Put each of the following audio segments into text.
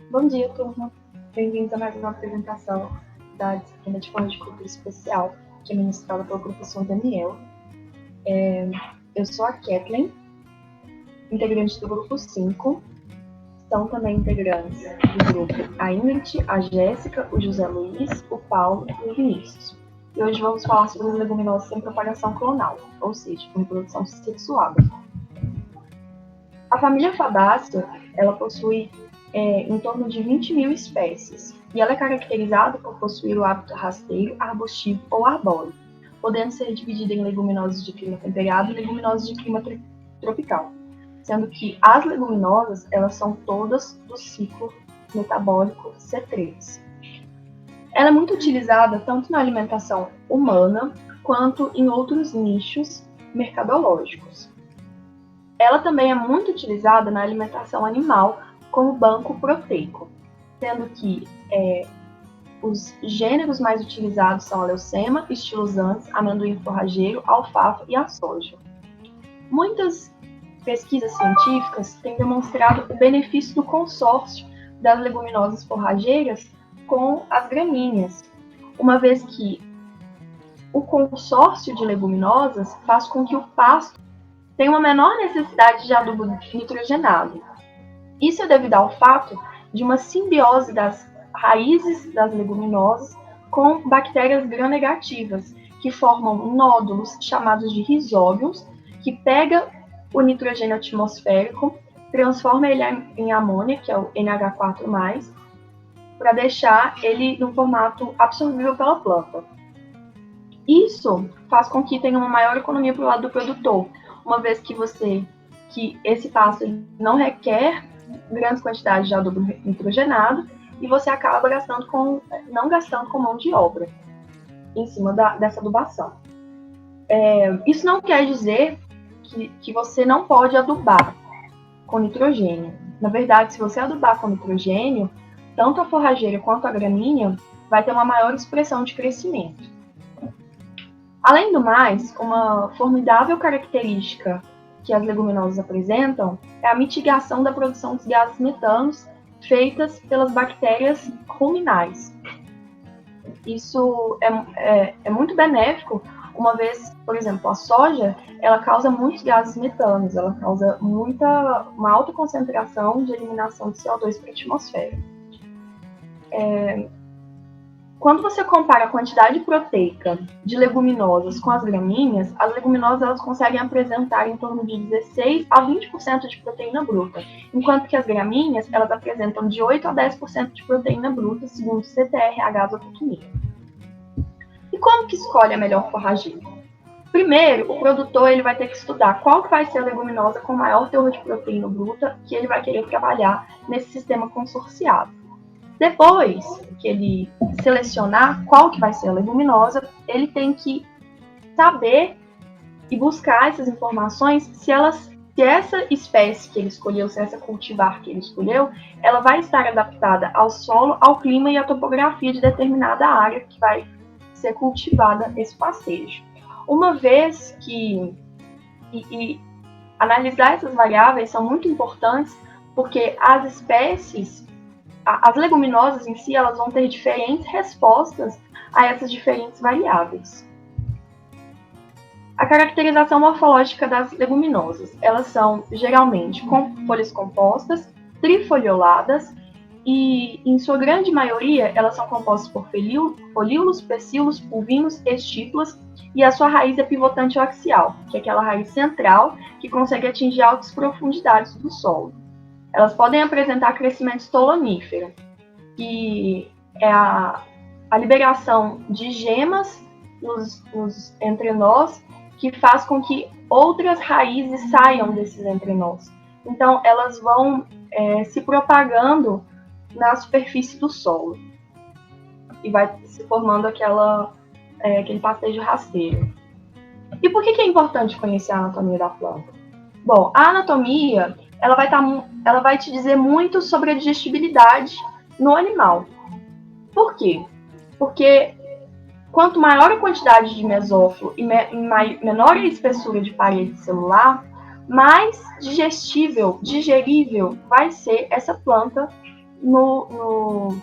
Bom dia, turma. Bem-vindos a mais uma apresentação da disciplina de Forma de Cultura Especial, que é ministrada pelo professor Daniel. Eu sou a Kathleen, integrante do grupo 5. São também integrantes do grupo a Ingrid, a Jéssica, o José Luiz, o Paulo e o Vinícius. E hoje vamos falar sobre as leguminosas sem propagação clonal, ou seja, com reprodução sexuada. A família Fabaceae, ela possui em torno de 20 mil espécies, e ela é caracterizada por possuir o hábito rasteiro, arbustivo ou arbóreo, podendo ser dividida em leguminosas de clima temperado e leguminosas de clima tropical, sendo que as leguminosas, elas são todas do ciclo metabólico C3. Ela é muito utilizada tanto na alimentação humana quanto em outros nichos mercadológicos. Ela também é muito utilizada na alimentação animal como banco proteico, sendo que os gêneros mais utilizados são a leucema, estilosantes, amendoim forrageiro, alfafa e a soja. Muitas pesquisas científicas têm demonstrado o benefício do consórcio das leguminosas forrageiras com as gramíneas, uma vez que o consórcio de leguminosas faz com que o pasto tenha uma menor necessidade de adubo nitrogenado. Isso é devido ao fato de uma simbiose das raízes das leguminosas com bactérias gram-negativas, que formam nódulos chamados de rizóbios, que pega o nitrogênio atmosférico, transforma ele em amônia, que é o NH4+, para deixar ele no formato absorvível pela planta. Isso faz com que tenha uma maior economia para o lado do produtor, uma vez que esse pasto não requer grandes quantidades de adubo nitrogenado e você acaba não gastando com mão de obra em cima dessa adubação. Isso não quer dizer que você não pode adubar com nitrogênio. Na verdade, se você adubar com nitrogênio, tanto a forrageira quanto a gramínea vai ter uma maior expressão de crescimento. Além do mais, uma formidável característica que as leguminosas apresentam é a mitigação da produção dos gases metanos feitas pelas bactérias ruminais. Isso é muito benéfico, uma vez, por exemplo, a soja, ela causa muitos gases metanos, ela causa uma alta concentração de eliminação de CO2 para a atmosfera. Quando você compara a quantidade proteica de leguminosas com as gramíneas, as leguminosas elas conseguem apresentar em torno de 16 a 20% de proteína bruta, enquanto que as gramíneas elas apresentam de 8 a 10% de proteína bruta, segundo o CTRH zootecnia. E como que escolhe a melhor forrageira? Primeiro, o produtor ele vai ter que estudar qual que vai ser a leguminosa com maior teor de proteína bruta que ele vai querer trabalhar nesse sistema consorciado. Depois que ele selecionar qual que vai ser a leguminosa, ele tem que saber e buscar essas informações se essa espécie que ele escolheu, se essa cultivar que ele escolheu, ela vai estar adaptada ao solo, ao clima e à topografia de determinada área que vai ser cultivada esse pastejo. Uma vez que analisar essas variáveis são muito importantes, porque as espécies, as leguminosas em si, elas vão ter diferentes respostas a essas diferentes variáveis. A caracterização morfológica das leguminosas, elas são geralmente com folhas compostas, trifolioladas e, em sua grande maioria, elas são compostas por folíolos, pecíolos, pulvinos, estípulas e a sua raiz é pivotante ou axial, que é aquela raiz central que consegue atingir altas profundidades do solo. Elas podem apresentar crescimento estolonífero, que é a liberação de gemas nos entrenós, que faz com que outras raízes saiam desses entrenós. Então, elas vão se propagando na superfície do solo e vai se formando aquele pastejo rasteiro. E por que é importante conhecer a anatomia da planta? Bom, a anatomia ela vai te dizer muito sobre a digestibilidade no animal. Por quê? Porque quanto maior a quantidade de mesófilo e menor a espessura de parede celular, mais digerível vai ser essa planta no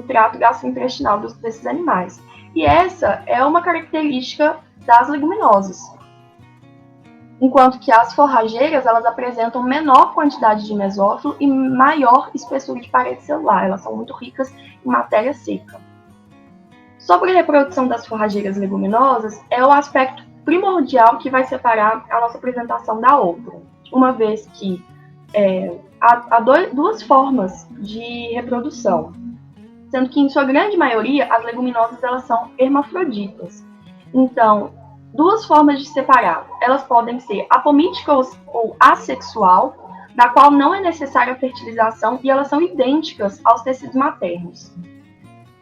trato gastrointestinal desses animais. E essa é uma característica das leguminosas. Enquanto que as forrageiras, elas apresentam menor quantidade de mesófilo e maior espessura de parede celular. Elas são muito ricas em matéria seca. Sobre a reprodução das forrageiras leguminosas, é o aspecto primordial que vai separar a nossa apresentação da outra, uma vez que há duas formas de reprodução, sendo que, em sua grande maioria, as leguminosas elas são hermafroditas. Então, duas formas de separar. Elas podem ser apomítica ou assexual, da qual não é necessária a fertilização e elas são idênticas aos tecidos maternos.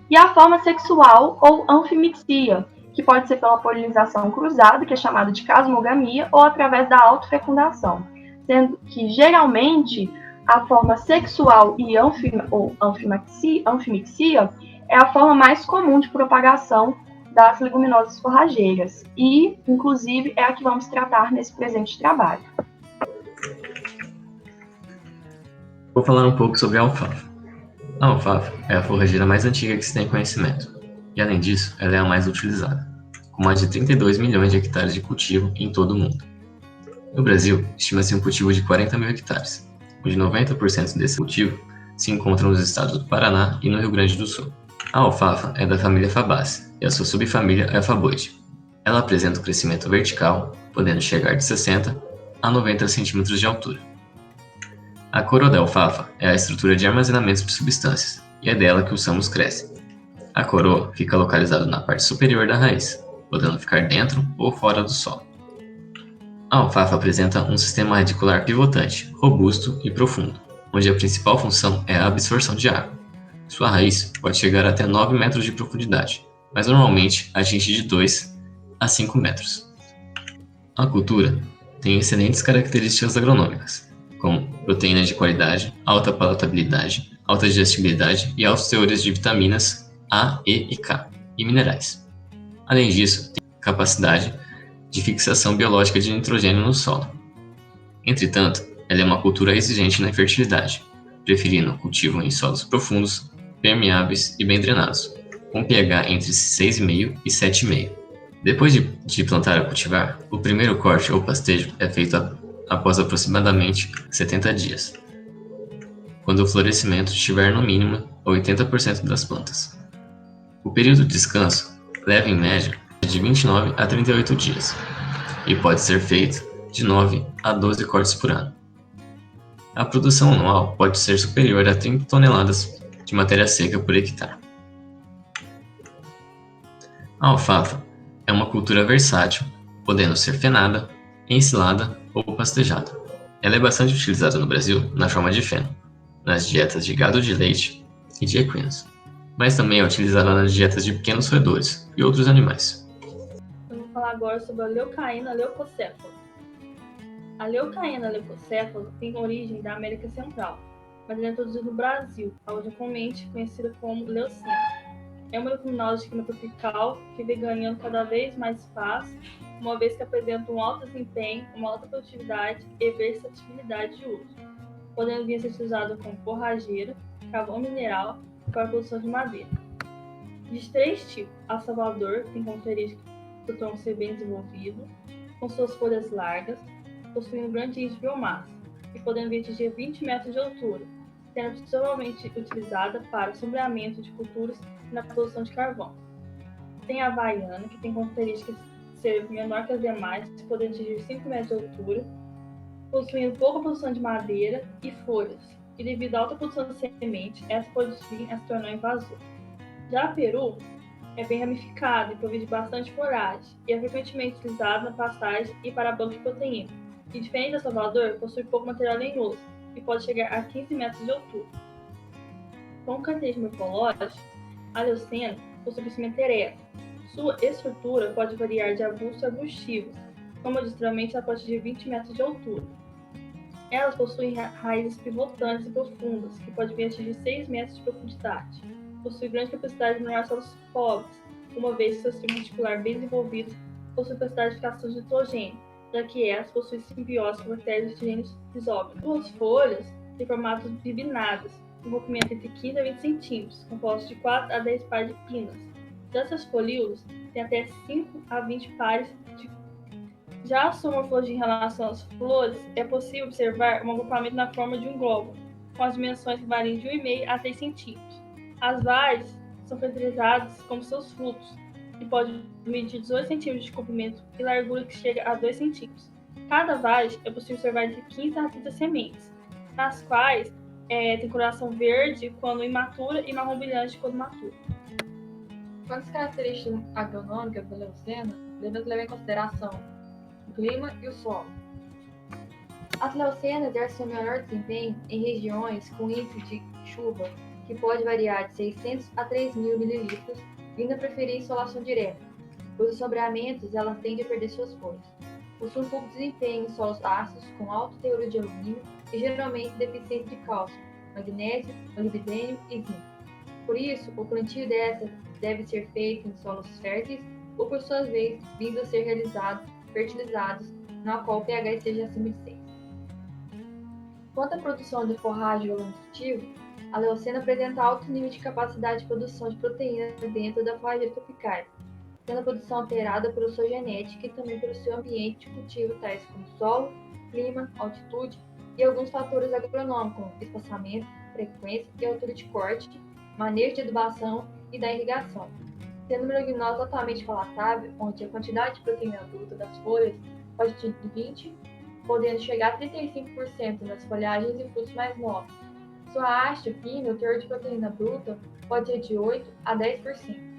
E a forma sexual ou anfimixia, que pode ser pela polinização cruzada, que é chamada de casmogamia, ou através da autofecundação, sendo que, geralmente, a forma sexual e anfimixia é a forma mais comum de propagação das leguminosas forrageiras e, inclusive, é a que vamos tratar nesse presente trabalho. Vou falar um pouco sobre a alfafa. A alfafa é a forrageira mais antiga que se tem conhecimento, e além disso, ela é a mais utilizada, com mais de 32 milhões de hectares de cultivo em todo o mundo. No Brasil, estima-se um cultivo de 40 mil hectares, onde 90% desse cultivo se encontra nos estados do Paraná e no Rio Grande do Sul. A alfafa é da família Fabaceae e a sua subfamília é a Faboide. Ela apresenta um crescimento vertical, podendo chegar de 60 a 90 centímetros de altura. A coroa da alfafa é a estrutura de armazenamento de substâncias, e é dela que os ramos crescem. A coroa fica localizada na parte superior da raiz, podendo ficar dentro ou fora do solo. A alfafa apresenta um sistema radicular pivotante, robusto e profundo, onde a principal função é a absorção de água. Sua raiz pode chegar até 9 metros de profundidade, mas normalmente atinge de 2 a 5 metros. A cultura tem excelentes características agronômicas, como proteínas de qualidade, alta palatabilidade, alta digestibilidade e altos teores de vitaminas A, E e K, e minerais. Além disso, tem capacidade de fixação biológica de nitrogênio no solo. Entretanto, ela é uma cultura exigente na fertilidade, preferindo o cultivo em solos profundos, permeáveis e bem drenados, com pH entre 6,5 e 7,5. Depois de plantar e cultivar, o primeiro corte ou pastejo é feito após aproximadamente 70 dias, quando o florescimento estiver no mínimo 80% das plantas. O período de descanso leva em média de 29 a 38 dias e pode ser feito de 9 a 12 cortes por ano. A produção anual pode ser superior a 30 toneladas de matéria seca por hectare. A alfafa é uma cultura versátil, podendo ser fenada, ensilada ou pastejada. Ela é bastante utilizada no Brasil na forma de feno, nas dietas de gado de leite e de equinos, mas também é utilizada nas dietas de pequenos roedores e outros animais. Eu vou falar agora sobre a Leucaena leucocéfala. A Leucaena leucocéfala tem origem da América Central, mas ela é introduzida no Brasil, onde é comumente conhecida como leucina. É uma leguminosa de clima tropical que vem ganhando cada vez mais espaço, uma vez que apresenta um alto desempenho, uma alta produtividade e versatilidade de uso, podendo vir a ser utilizado como forrageira, carvão mineral e para a produção de madeira. Existe 3 tipos. A Salvador tem como característica do tronco ser bem desenvolvido, com suas folhas largas, possuindo um grande índice de biomassa e podendo vir a atingir 20 metros de altura, sendo principalmente utilizada para sombreamento de culturas e na produção de carvão. Tem a Havaiana, que tem características de ser menor que as demais, podendo atingir 5 metros de altura, possuindo pouca produção de madeira e folhas, e devido à alta produção de semente, essa pode vir a se tornar invasora. Já a Peru é bem ramificada e provide bastante foragem, e é frequentemente utilizada na pastagem e para banco de proteína. E diferente da Salvador, possui pouco material lenhoso e pode chegar a 15 metros de altura. Com característica morfológica, a leucena possui crescimento ereto. Sua estrutura pode variar de arbustos a arbustivos, como eu disse anteriormente, ela pode atingir 20 metros de altura. Elas possuem raízes pivotantes e profundas, que podem vir a atingir 6 metros de profundidade. Possui grande capacidade de minerar solos pobres, uma vez que seu sistema reticular bem desenvolvido possui capacidade de fixação de nitrogênio, já que elas possuem simbiose com bactérias de gêneros rizófilos. Suas folhas têm formatos bipinnades, um comprimento entre 15 a 20 centímetros, composto de 4 a 10 pares de pinnas. Dessas folíolos, tem até 5 a 20 pares de. Já a sua morfologia em relação às flores, é possível observar um agrupamento na forma de um globo, com as dimensões que variam de 1,5 a 3 centímetros. As vagens são caracterizadas como seus frutos, que podem medir 18 centímetros de comprimento e largura que chega a 2 centímetros. Cada vagem é possível observar entre 15 a 30 sementes, nas quais tem coloração verde quando imatura e marrom brilhante quando matura. Quanto às características agronômicas da leucena, devemos levar em consideração o clima e o solo. As leucenas exercem o melhor desempenho em regiões com índice de chuva que pode variar de 600 a 3.000 mililitros, vindo a preferir insolação direta, pois os sombreamentos elas tendem a perder suas folhas. Possui um pouco de desempenho em solos ácidos com alto teor de alumínio e geralmente deficiente de cálcio, magnésio, molibdênio e zinco. Por isso, o plantio dessas deve ser feito em solos férteis ou, por sua vez, vindo a ser fertilizados, na qual o pH esteja acima de 6. Quanto à produção de forragem ou nutritivo, a leucena apresenta alto nível de capacidade de produção de proteínas dentro da forrageira tropicais, sendo a produção alterada pela sua genética e também pelo seu ambiente de cultivo, tais como solo, clima, altitude e alguns fatores agronômicos, como espaçamento, frequência e altura de corte, manejo de adubação e da irrigação. Sendo uma leguminosas totalmente palatável, onde a quantidade de proteína bruta das folhas pode ser de 20%, podendo chegar a 35% nas folhagens e frutos mais novos. Sua haste fina, o teor de proteína bruta pode ser de 8% a 10%.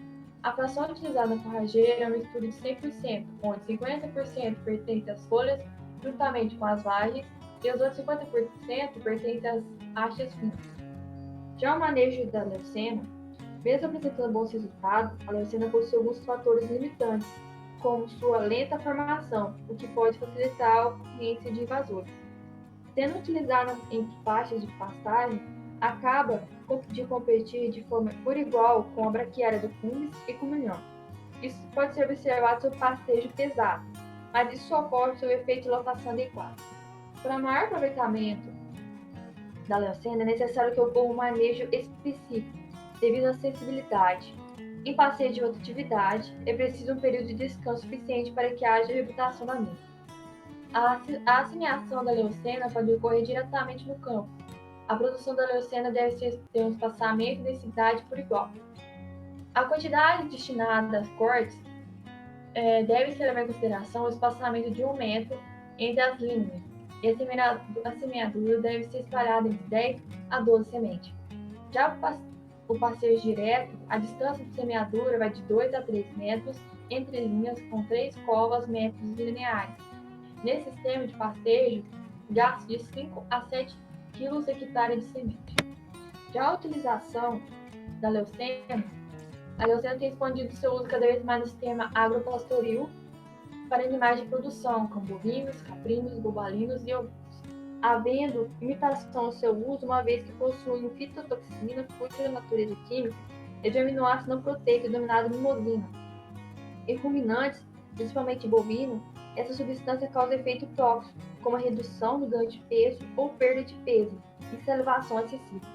A fração utilizada na forrageira é uma mistura de 100%, onde 50% pertence às folhas, juntamente com as vagens, e os outros 50% pertencem às hastes finas. Já o manejo da leucena, mesmo apresentando bons resultados, a leucena possui alguns fatores limitantes, como sua lenta formação, o que pode facilitar a ocorrência de invasores. Sendo utilizada em faixas de pastagem, acaba de competir de forma por igual com a braquiária do cumes e com o milhão. Isso pode ser observado sob pastejo pesado, mas isso só ocorre sob efeito de lotação adequada. Para maior aproveitamento da leucena, é necessário que ocorra um manejo específico, devido à sensibilidade. Em passeio de outra atividade, é preciso um período de descanso suficiente para que haja reabilitação da mesma. A assimilação da leucena pode ocorrer diretamente no campo. A produção da leucena deve ter um espaçamento e densidade por igual. A quantidade destinada às cortes deve ser levada em consideração o espaçamento de 1 metro entre as linhas, e a semeadura deve ser espalhada entre 10 a 12 sementes. Já o passeio direto, a distância de semeadura vai de 2 a 3 metros entre linhas com 3 covas metros lineares. Nesse sistema de pastejo, gasta de 5 a 7 kg hectare de semente. Já a utilização da leucena, a leucena tem expandido seu uso cada vez mais no sistema agropastoril para animais de produção, como bovinos, caprinos, bovalinos e ovinos, havendo limitação ao seu uso, uma vez que possui fitotoxina cuja natureza química é de aminoácido não proteico denominado mimosina. Em ruminantes, principalmente bovino, essa substância causa efeito tóxico, como a redução do ganho de peso ou perda de peso e salivação excessiva.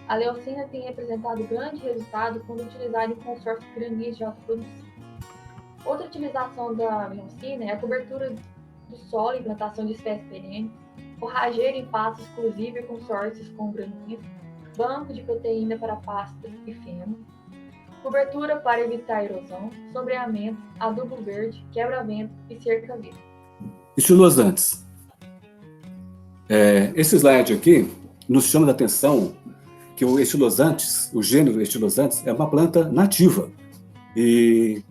A leucena tem apresentado grande resultado quando utilizada em consórcios granis de alta produção. Outra utilização da leucena é a cobertura do solo e plantação de espécies perenes, forrageira em pasto exclusivo e consórcios com graninhas, banco de proteína para pastas e feno, cobertura para evitar erosão, sombreamento, adubo verde, quebra-vento e cerca verde. Estilosantes. Esse slide aqui nos chama a atenção que o estilosantes, o gênero estilosantes, é uma planta nativa e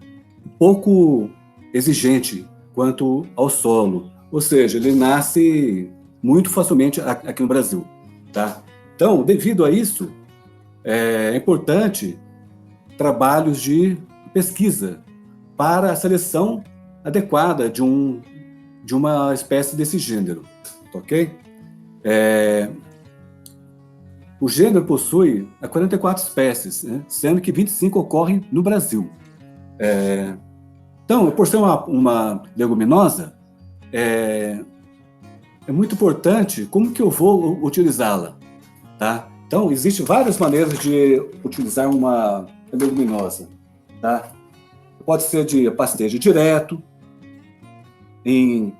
pouco exigente quanto ao solo, ou seja, ele nasce muito facilmente aqui no Brasil, tá? Então, devido a isso, é importante trabalhos de pesquisa para a seleção adequada de uma espécie desse gênero, ok? O gênero possui 44 espécies, né, sendo que 25 ocorrem no Brasil. Então, por ser uma leguminosa, é muito importante como que eu vou utilizá-la, tá? Então, existem várias maneiras de utilizar uma leguminosa, tá? Pode ser de pastejo direto, em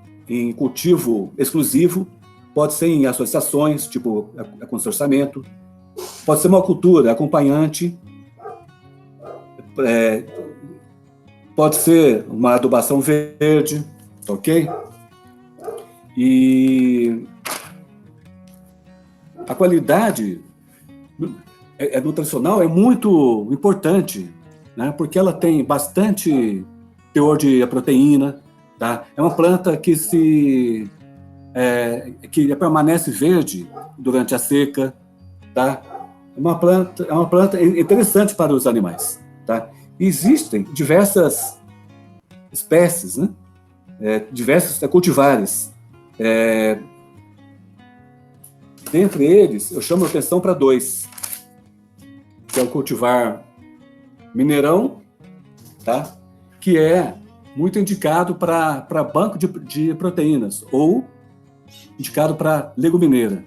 cultivo exclusivo, pode ser em associações, tipo consorciamento, pode ser uma cultura acompanhante, pode ser uma adubação verde, ok? E a qualidade nutricional é muito importante, né? Porque ela tem bastante teor de proteína, tá? É uma planta que que permanece verde durante a seca, tá? É uma planta interessante para os animais, tá? Existem diversas espécies, né? Diversos cultivares. Dentre eles, eu chamo a atenção para 2, que é o cultivar Mineirão, tá? Que é muito indicado para banco de proteínas, ou indicado para legumineira,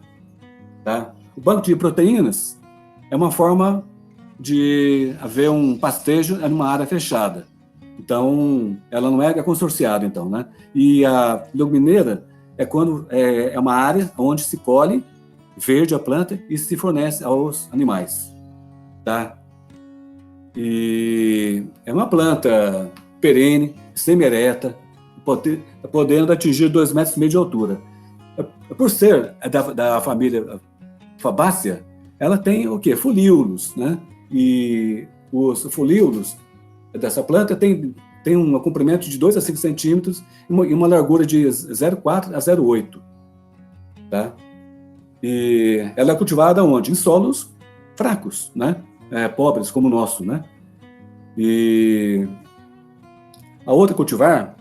tá? O banco de proteínas é uma forma de haver um pastejo numa área fechada. Então, ela não é consorciada, então, né? E a legumineira é quando é uma área onde se colhe verde a planta e se fornece aos animais, tá? E é uma planta perene, semi-ereta, podendo atingir 2,5 metros de altura. Por ser da família Fabácea, ela tem o quê? Folíolos, né? E os folíolos dessa planta tem um comprimento de 2 a 5 centímetros e uma largura de 0,4 a 0,8, tá? E ela é cultivada onde? Em solos fracos, né? Pobres como o nosso, né? E a outra cultivar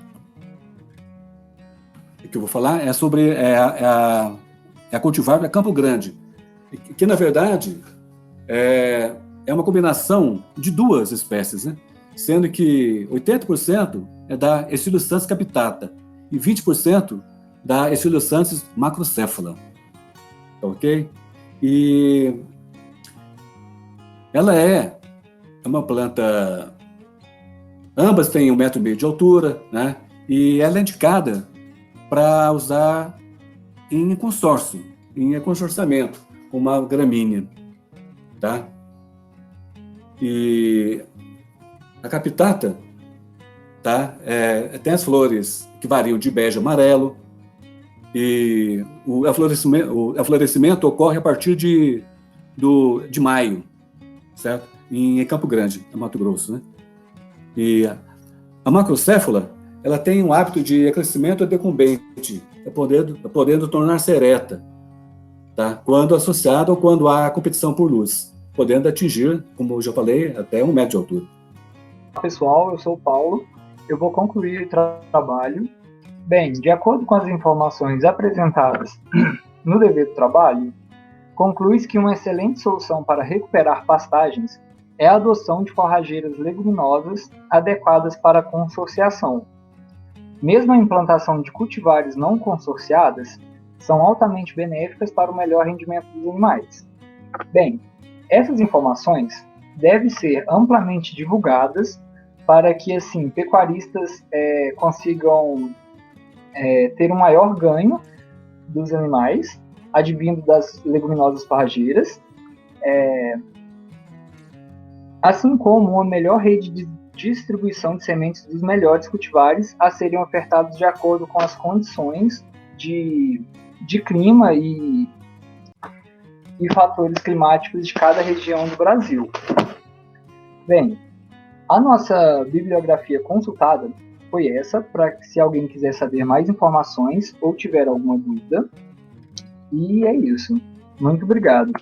que eu vou falar é sobre a cultivar da Campo Grande, que na verdade é uma combinação de 2 espécies, né? Sendo que 80% é da Echinocyanthus capitata e 20% da Echinocyanthus macrocéfala, ok? E ela é uma planta, ambas têm 1,5 metro de altura, né? E ela é indicada para usar em consórcio, em consorciamento, com uma gramínea, tá? E a capitata, tá? Tem as flores que variam de bege a amarelo, e o aflorescimento ocorre a partir de maio, certo? Em Campo Grande, no Mato Grosso, né? E a macrocéfala, ela tem um hábito de crescimento decumbente, podendo tornar-se ereta, tá? Quando associada ou quando há competição por luz, podendo atingir, como eu já falei, até 1 metro de altura. Pessoal, eu sou o Paulo, eu vou concluir o trabalho. Bem, de acordo com as informações apresentadas no dever do trabalho, conclui-se que uma excelente solução para recuperar pastagens é a adoção de forrageiras leguminosas adequadas para a consorciação. Mesmo a implantação de cultivares não consorciadas são altamente benéficas para o melhor rendimento dos animais. Bem, essas informações devem ser amplamente divulgadas para que, assim, pecuaristas consigam ter um maior ganho dos animais, advindo das leguminosas forrageiras, assim como uma melhor rede de distribuição de sementes dos melhores cultivares a serem ofertados de acordo com as condições de clima e fatores climáticos de cada região do Brasil. Bem, a nossa bibliografia consultada foi essa, para que se alguém quiser saber mais informações ou tiver alguma dúvida. E é isso. Muito obrigado.